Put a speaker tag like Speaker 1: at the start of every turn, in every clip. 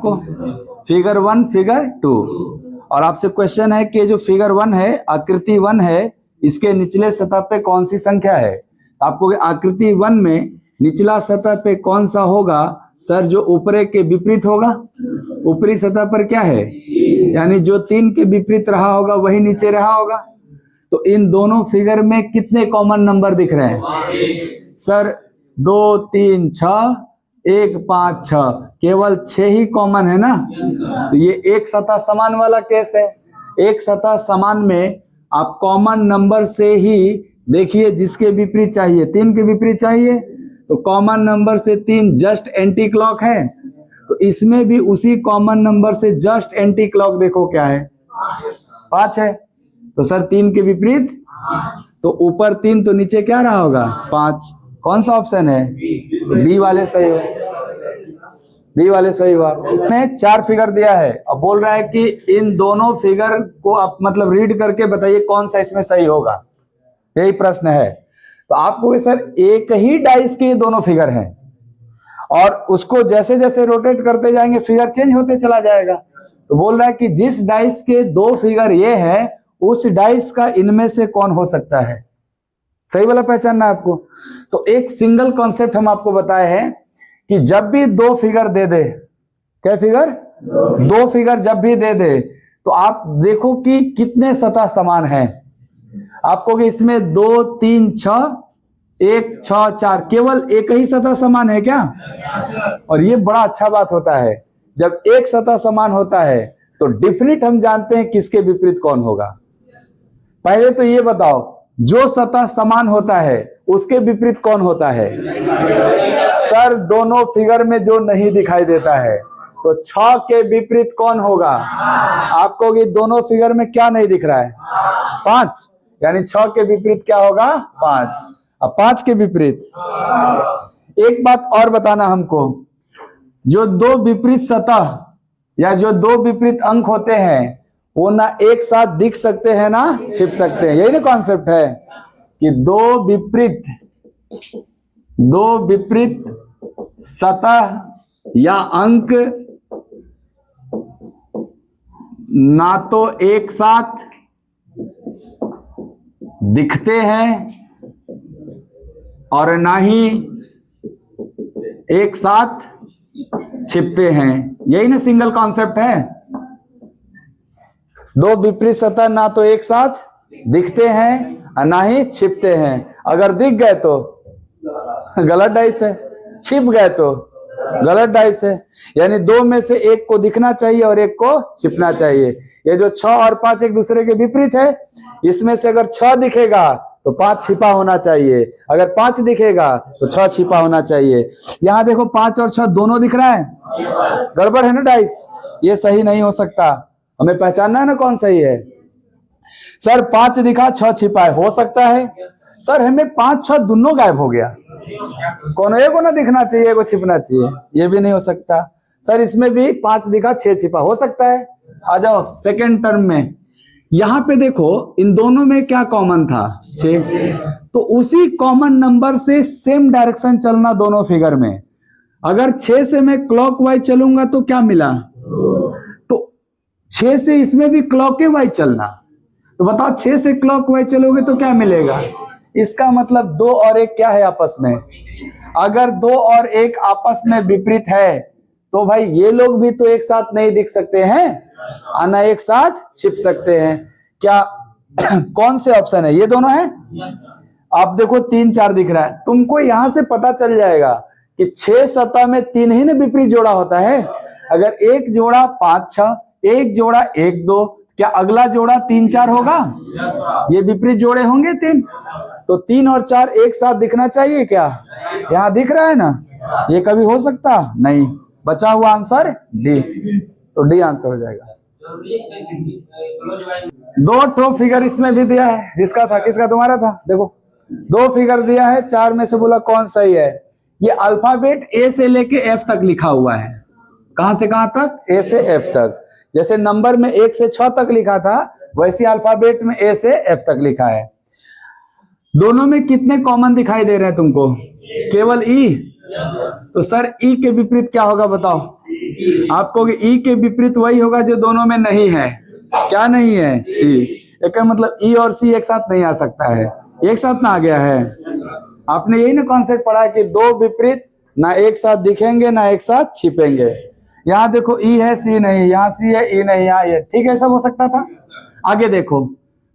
Speaker 1: आपको, figure 1 figure 2। और आपसे क्वेश्चन है कि जो फिगर 1 है, आकृति 1 है, इसके निचले सतह पे कौन सी संख्या है। आपको आकृति 1 में निचला सतह पे कौन सा होगा सर, जो ऊपरे के विपरीत होगा। ऊपरी सतह पर क्या है, यानी जो 3 के विपरीत रहा होगा वही नीचे रहा होगा। तो इन दोनों फिगर में कितने कॉमन नंबर दिख रहे हैं सर? 2 3 6 1 5 6, केवल 6 ही कॉमन है ना। तो ये एक सतह समान वाला केस है। एक सतह समान में आप कॉमन नंबर से ही देखिए, जिसके विपरीत चाहिए, 3 के विपरीत चाहिए, तो कॉमन नंबर से 3 जस्ट एंटी क्लॉक है। तो इसमें भी उसी कॉमन नंबर से जस्ट एंटी क्लॉक देखो क्या है, 5 है। तो सर 3 के विपरीत, तो ऊपर 3 तो नीचे क्या रहा होगा, 5। कौन सा ऑप्शन है, बी वाले सही हो, बी वाले सही हुआ। में 4 फिगर दिया है, अब बोल रहा है कि इन दोनों फिगर को आप मतलब रीड करके बताइए कौन सा इसमें सही होगा, यही प्रश्न है। तो आपको सर एक ही डाइस के दोनों फिगर हैं और उसको जैसे जैसे रोटेट करते जाएंगे फिगर चेंज होते चला जाएगा। तो बोल रहा है कि जिस डाइस के 2 फिगर ये है, उस डाइस का इनमें से कौन हो सकता है, सही वाला पहचानना है आपको। तो एक सिंगल कॉन्सेप्ट हम आपको बताए हैं कि जब भी 2 फिगर दे दे, क्या फिगर, 2 फिगर जब भी दे दे, तो आप देखो कि कितने सतह समान हैं। आपको कि इसमें 2 3 6 1 6 4, केवल एक ही सतह समान है क्या। और ये बड़ा अच्छा बात होता है, जब एक सतह समान होता है तो डिफिनिट हम जानते हैं किसके विपरीत कौन होगा। पहले तो ये बताओ, जो सतह समान होता है उसके विपरीत कौन होता है सर? दोनों फिगर में जो नहीं दिखाई देता है, तो 6 के विपरीत कौन होगा। आपको कि दोनों फिगर में क्या नहीं दिख रहा है, 5, यानी 6 के विपरीत क्या होगा, 5। अब 5 के विपरीत एक बात और बताना हमको, जो 2 विपरीत सतह या जो 2 विपरीत अंक होते हैं वो ना एक साथ दिख सकते हैं ना छिप सकते हैं। यही ना कॉन्सेप्ट है कि 2 विपरीत सतह या अंक ना तो एक साथ दिखते हैं और ना ही एक साथ छिपते हैं। यही ना सिंगल कॉन्सेप्ट है। 2 विपरीत सतह ना तो एक साथ दिखते हैं और ना ही छिपते हैं। अगर दिख गए तो गलत डाइस है, छिप गए तो गलत डाइस है। यानी 2 में से एक को दिखना चाहिए और एक को छिपना चाहिए। ये जो 6 और 5 एक दूसरे के विपरीत है, इसमें से अगर 6 दिखेगा तो 5 छिपा होना चाहिए, अगर 5 दिखेगा तो 6 छिपा होना चाहिए। यहां देखो 5 और 6 दोनों दिख रहा है, गड़बड़ है ना डाइस, ये सही नहीं हो सकता। हमें पहचानना है ना कौन सही है। सर 5 दिखा 6 छिपा है, हो सकता है सर हमें 5 6 दोनों गायब हो गया, कौन एक को ना दिखना चाहिए, एक को छिपना चाहिए, ये भी नहीं हो सकता। सर इसमें भी 5 दिखा 6 छिपा, हो सकता है। आ जाओ सेकेंड टर्म में, यहां पे देखो इन दोनों में क्या कॉमन था, 6। तो उसी कॉमन नंबर से सेम डायरेक्शन चलना दोनों फिगर में। अगर 6 से मैं क्लॉकवाइज चलूंगा तो क्या मिला, तो 6 से इसमें भी क्लॉकवाइज चलना। तो बताओ 6 से क्लॉकवाइज चलोगे तो क्या मिलेगा। इसका मतलब 2 और 1 क्या है आपस में। अगर 2 और 1 आपस में विपरीत है तो भाई ये लोग भी तो एक साथ नहीं दिख सकते हैं, आना एक साथ छिप सकते हैं क्या। कौन से ऑप्शन है, ये दोनों है। आप देखो 3 4 दिख रहा है, तुमको यहां से पता चल जाएगा कि 6 सतह में 3 ही ना विपरीत जोड़ा होता है। अगर एक जोड़ा 5 6, एक जोड़ा 1 2, क्या अगला जोड़ा 3 4 होगा, ये विपरीत जोड़े होंगे 3। तो 3 और 4 एक साथ दिखना चाहिए क्या, यहां दिख रहा है ना, ये कभी हो सकता नहीं। बचा हुआ आंसर डी, तो डी आंसर हो जाएगा। 2 ठो फिगर इसमें भी दिया है, जिसका था, किसका, तुम्हारा था। देखो 2 फिगर दिया है, 4 में से बोला कौन सही है। ये अल्फाबेट ए से लेके एफ तक लिखा हुआ है। कहां से कहां तक, ए से एफ तक। जैसे नंबर में 1 से 6 तक लिखा था, वैसे अल्फाबेट में ए से एफ तक लिखा है। दोनों में कितने कॉमन दिखाई दे रहे हैं तुमको, केवल ई। तो सर ई के विपरीत क्या होगा बताओ, आपको ई के विपरीत वही होगा जो दोनों में नहीं है। क्या नहीं है? सी। इसका मतलब ई और सी एक साथ नहीं आ सकता है, एक साथ ना आ गया है। आपने यही ना कॉन्सेप्ट पढ़ा कि दो विपरीत ना एक साथ दिखेंगे ना एक साथ छिपेंगे। यहाँ देखो ई है सी नहीं, यहाँ सी है ई नहीं, यहाँ ये, ठीक है, सब हो सकता था। आगे देखो,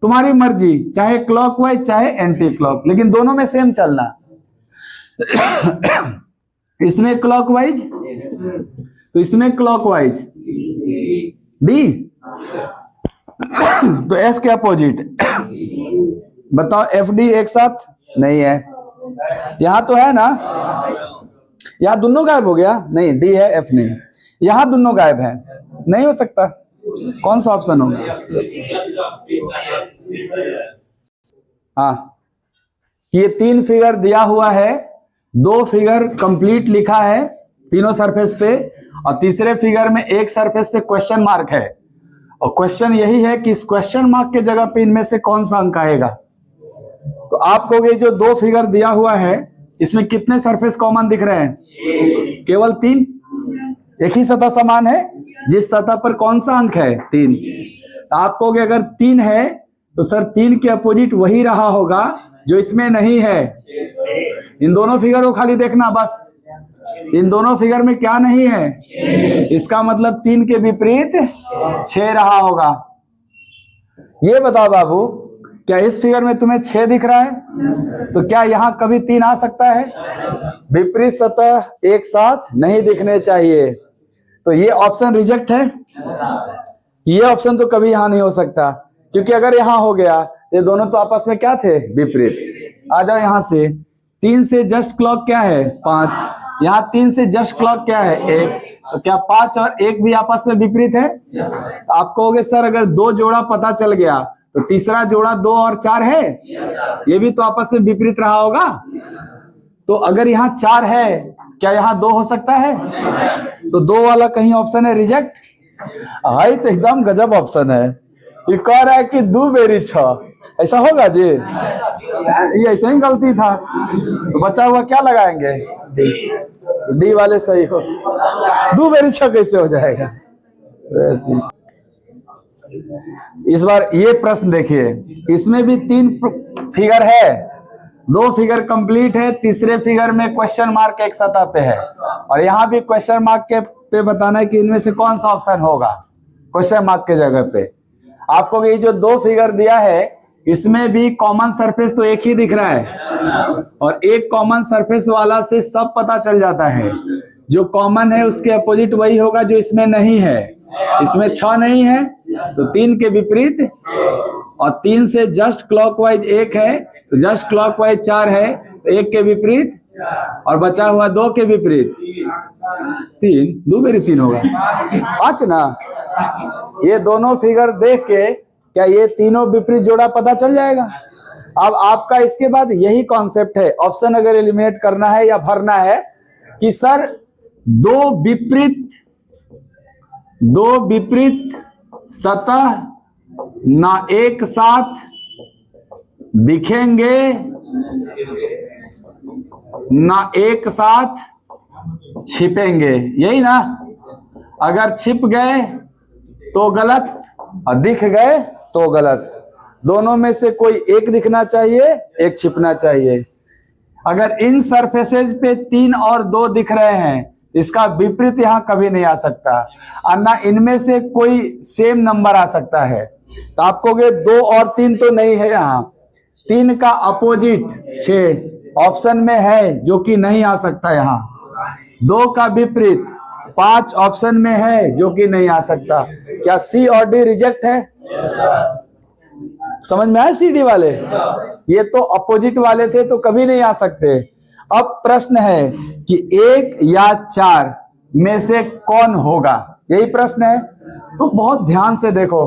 Speaker 1: तुम्हारी मर्जी, चाहे क्लॉकवाइज चाहे एंटी क्लॉक, लेकिन दोनों में सेम चलना। इसमें क्लॉकवाइज तो इसमें क्लॉकवाइज डी, तो एफ के अपोजिट। बताओ एफ डी एक साथ नहीं है, यहां तो है ना, यहां दोनों गायब हो गया, नहीं डी है एफ नहीं, यहां दोनों गायब है, नहीं हो सकता। कौन सा ऑप्शन होगा? हाँ, ये 3 फिगर दिया हुआ है, 2 फिगर कंप्लीट लिखा है तीनों सरफेस पे, और तीसरे फिगर में एक सरफेस पे क्वेश्चन मार्क है, और क्वेश्चन यही है कि इस क्वेश्चन मार्क के जगह पे इनमें से कौन सा अंक आएगा। तो आपको ये जो 2 फिगर दिया हुआ है, इसमें कितने सरफेस कॉमन दिख रहे हैं? केवल 3। एक ही सतह समान है, जिस सतह पर कौन सा अंक है? 3। तो आपको अगर 3 है तो सर 3 के अपोजिट वही रहा होगा जो इसमें नहीं है। इन दोनों फिगर को खाली देखना बस, इन दोनों फिगर में क्या नहीं है, इसका मतलब 3 के विपरीत 6 रहा होगा। ये बताओ बाबू, क्या इस फिगर में तुम्हें 6 दिख रहा है? तो क्या यहां कभी 3 आ सकता है? विपरीत सतह एक साथ नहीं दिखने चाहिए, तो ये ऑप्शन रिजेक्ट है। ये ऑप्शन तो कभी यहां नहीं हो सकता, क्योंकि अगर यहां हो गया, ये दोनों तो आपस में क्या थे? विपरीत। आ जाओ यहां से, 3 से जस्ट क्लॉक क्या है? 5। यहाँ 3 से जस्ट क्लॉक क्या है? 1। तो क्या 5 और 1 भी आपस में विपरीत है? तो आप कहोगे सर अगर 2 जोड़ा पता चल गया तो तीसरा जोड़ा 2 और 4 है, ये भी तो आपस में विपरीत रहा होगा। तो अगर यहाँ 4 है, क्या यहाँ 2 हो सकता है? तो 2 वाला कहीं ऑप्शन है रिजेक्ट। हाई तो एकदम गजब ऑप्शन है, ये कह रहा है कि 2 बेरी 6, ऐसा होगा जी? ये ऐसे ही गलती था, तो बचा हुआ क्या लगाएंगे? डी वाले सही हो, 2 बेरी 6 कैसे हो जाएगा? वैसे इस बार ये प्रश्न देखिए, इसमें भी 3 फिगर है, 2 फिगर कंप्लीट है, तीसरे फिगर में क्वेश्चन मार्क एक सतह पे है, और यहाँ भी क्वेश्चन मार्क के पे बताना है कि इनमें से कौन सा ऑप्शन होगा क्वेश्चन मार्क के जगह पे। आपको ये जो 2 फिगर दिया है, इसमें भी कॉमन सरफेस तो एक ही दिख रहा है, और एक कॉमन सरफेस वाला से सब पता चल जाता है। जो कॉमन है उसके अपोजिट वही होगा जो इसमें नहीं है। इसमें 6 नहीं है तो 3 के विपरीत, और 3 से जस्ट क्लॉकवाइज 1 है तो जस्ट क्लॉकवाइज 4 है, तो 1 के विपरीत, और बचा हुआ 2 के विपरीत 3, 2 बेरी 3 होगा 5 ना। ये दोनों फिगर देख के क्या ये तीनों विपरीत जोड़ा पता चल जाएगा? अब आपका इसके बाद यही कॉन्सेप्ट है, ऑप्शन अगर एलिमिनेट करना है या भरना है कि सर 2 विपरीत सतह ना एक साथ दिखेंगे ना एक साथ छिपेंगे, यही ना। अगर छिप गए तो गलत और दिख गए तो गलत, दोनों में से कोई एक दिखना चाहिए, एक छिपना चाहिए। अगर इन सरफेसेज पे 3 और 2 दिख रहे हैं, इसका विपरीत यहां कभी नहीं आ सकता, और ना इनमें से कोई सेम नंबर आ सकता है। तो आपको 2 और 3 तो नहीं है, यहाँ 3 का अपोजिट 6 ऑप्शन में है जो कि नहीं आ सकता। यहाँ 2 का विपरीत 5 ऑप्शन में है जो कि नहीं आ सकता। क्या सी और डी रिजेक्ट है? समझ में आया? सी डी वाले ये तो अपोजिट वाले थे तो कभी नहीं आ सकते। अब प्रश्न है कि 1 या 4 में से कौन होगा, यही प्रश्न है। तो बहुत ध्यान से देखो,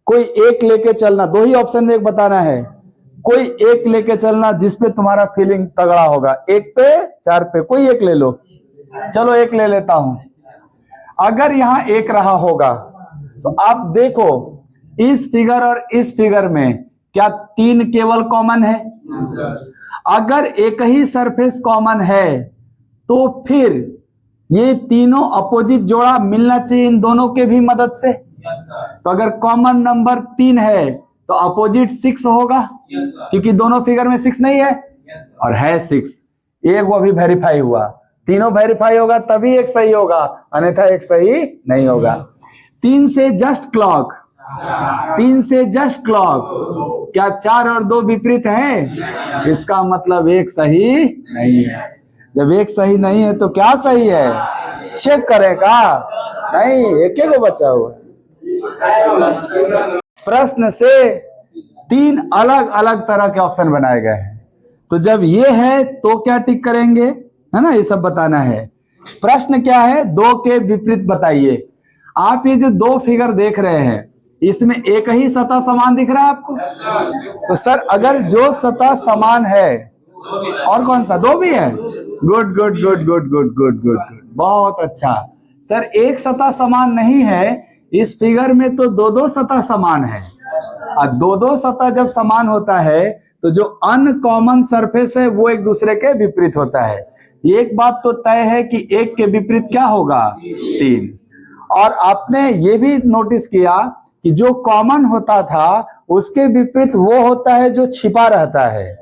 Speaker 1: कोई एक लेके चलना, 2 ही ऑप्शन में एक बताना है, कोई एक लेके चलना जिसपे तुम्हारा फीलिंग तगड़ा होगा। 1 पे 4 पे कोई एक ले लो। चलो 1 ले लेता हूं। अगर यहां 1 रहा होगा तो आप देखो इस फिगर और इस फिगर में क्या 3 केवल कॉमन है? अगर एक ही सरफेस कॉमन है तो फिर ये तीनों अपोजिट जोड़ा मिलना चाहिए इन दोनों के भी मदद से। तो अगर कॉमन नंबर 3 है तो अपोजिट 6 होगा, क्योंकि दोनों फिगर में 6 नहीं है और है 6। एक वो भी वेरीफाई हुआ, तीनों वेरीफाई होगा तभी एक सही होगा, अन्यथा एक सही नहीं होगा। 3 से जस्ट क्लॉक, 3 से जस्ट क्लॉक, क्या 4 और 2 विपरीत है? इसका मतलब एक सही नहीं है। जब एक सही नहीं है तो क्या सही है? चेक करेगा नहीं, एक को बचा हुआ। प्रश्न से 3 अलग अलग तरह के ऑप्शन बनाए गए हैं, तो जब ये है तो क्या टिक करेंगे, है ना, ये सब बताना है। प्रश्न क्या है? 2 के विपरीत बताइए। आप ये जो 2 फिगर देख रहे हैं इसमें एक ही सतह समान दिख रहा है आपको? तो सर अगर जो सतह समान है, और कौन सा? 2 भी है। Good good good good good good good, बहुत अच्छा। सर एक सतह समान नहीं है, इस फिगर में तो 2-2 सतह समान है। और 2-2 सतह जब समान होता है तो जो अनकॉमन सरफेस है वो एक दूसरे के विपरीत होता है। एक बात तो तय है कि एक के विपरीत क्या होगा? 3। और आपने ये भी नोटिस किया कि जो कॉमन होता था उसके विपरीत वो होता है जो छिपा रहता है।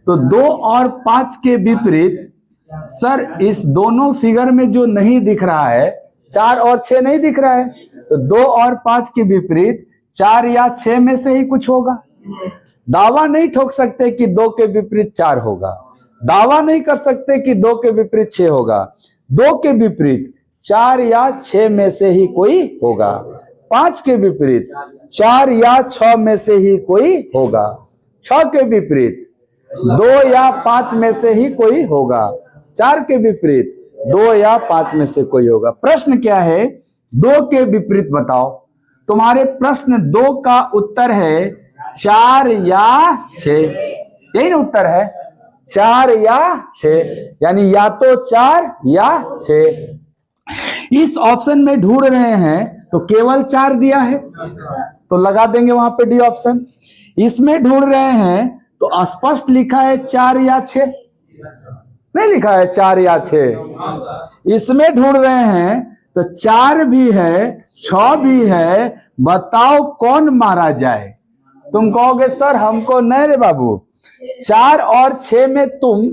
Speaker 1: तो 2 और 5 के विपरीत, सर इस दोनों फिगर में जो नहीं दिख रहा है, 4 और 6 नहीं दिख रहा है, तो 2 और 5 के विपरीत 4 या 6 में से ही कुछ होगा। दावा नहीं ठोक सकते कि 2 के विपरीत 4 होगा, दावा नहीं कर सकते कि 2 के विपरीत 6 होगा। 2 के विपरीत 4 या 6 में से ही कोई होगा। 5 के विपरीत 4 या 6 में से ही कोई होगा। 6 के विपरीत 2 या 5 में से ही कोई होगा। 4 के विपरीत 2 या 5 में से कोई होगा। प्रश्न क्या है? 2 के विपरीत बताओ। तुम्हारे प्रश्न 2 का उत्तर है 4 या 6, यही ना उत्तर है? 4 या 6, यानी या तो 4 या 6। इस ऑप्शन में ढूंढ रहे हैं तो केवल 4 दिया है तो लगा देंगे वहां पे डी ऑप्शन। इसमें ढूंढ रहे हैं तो स्पष्ट लिखा है 4 या 6, नहीं लिखा है 4 या 6। इसमें ढूंढ रहे हैं तो 4 भी है 6 भी है, बताओ कौन मारा जाए? तुम कहोगे सर हमको नहीं रे बाबू, 4 और 6 में तुम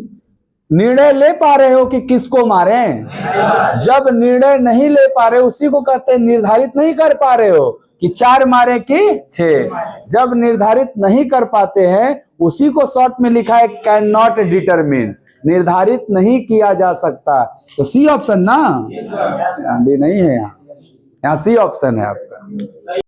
Speaker 1: निर्णय ले पा रहे हो कि किसको मारें? जब निर्णय नहीं ले पा रहे उसी को कहते हैं निर्धारित नहीं कर पा रहे हो कि 4 मारे कि 6। जब निर्धारित नहीं कर पाते हैं उसी को शॉर्ट में लिखा है कैन नॉट डिटरमिन, निर्धारित नहीं किया जा सकता। तो सी ऑप्शन ना, भी नहीं है यहाँ सी ऑप्शन है आपका।